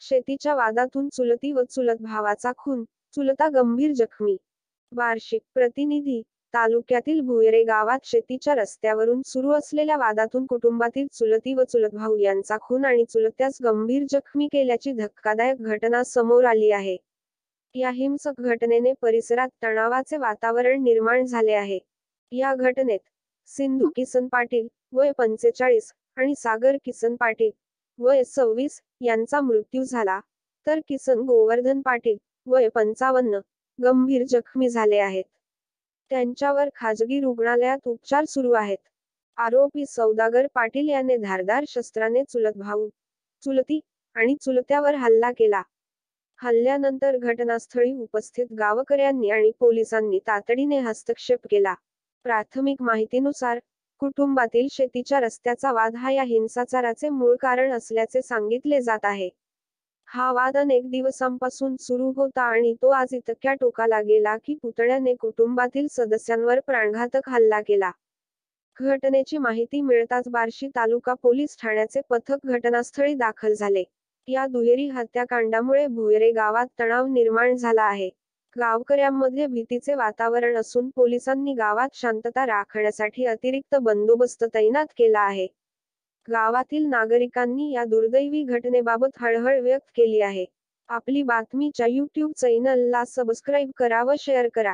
शेतीच्या वादातून चुलती व चुलत भावाचा खून, चुलता गंभीर जखमी. वार्षिक प्रतिनिधी. तालुक्यातील भुयरे गावात शेतीच्या रस्त्यावरून सुरू असलेल्या वादातून कुटुंबातील चुलती व चुलत भाऊ यांचा खून आणि चुलत्यास गंभीर जखमी केल्याची धक्कादायक घटना समोर आली आहे. या हिंसक घटनेने परिसरात तणावाचे वातावरण निर्माण झाले आहे. या घटनेत सिंधू किसन पाटील, वय 45, आणि सागर किसन पाटील, वय 26, यांचा मृत्यू झाला, तर किसन गोवर्धन पाटील, वय 55, गंभीर जखमी झाले आहेत. त्यांच्यावर खाजगी रुग्णालयात उपचार सुरू आहेत. आरोपी सौदागर पाटील याने धारदार शस्त्राने चुलत भाऊ, चुलती आणि चुलत्यावर हल्ला केला. हल्ल्यानंतर घटनास्थळी उपस्थित गावकऱ्यांनी आणि पोलिसांनी तातडीने हस्तक्षेप केला. प्राथमिक माहितीनुसार, कुटुंबातील शेतीच्या रस्त्याचा वाद हा या हिंसाचाराचे मूळ कारण असल्याचे सांगितले जात आहे. हा वाद अनेक दिवसांपासून सुरू होता आणि तो आज इतक्या टोकाला गेला की पुतण्याने कुटुंबातील सदस्यांवर प्राणघातक हल्ला केला. घटनेची माहिती मिळताच बार्शी तालुका पोलीस ठाण्याचे पथक घटनास्थळी दाखल झाले. या दुहेरी हत्याकांडामुळे भुयरे गावात तणाव निर्माण झाला आहे. गावकऱ्यांमध्ये भीतीचे वातावरण असून पोलिसांनी गावात शांतता राखण्यासाठी अतिरिक्त बंदोबस्त तैनात केला आहे. गावातील नागरिकांनी या दुर्दैवी घटनेबाबत हळहळ व्यक्त केली आहे. आपली बातमीच्या YouTube चॅनलला सबस्क्राईब करा व शेअर करा.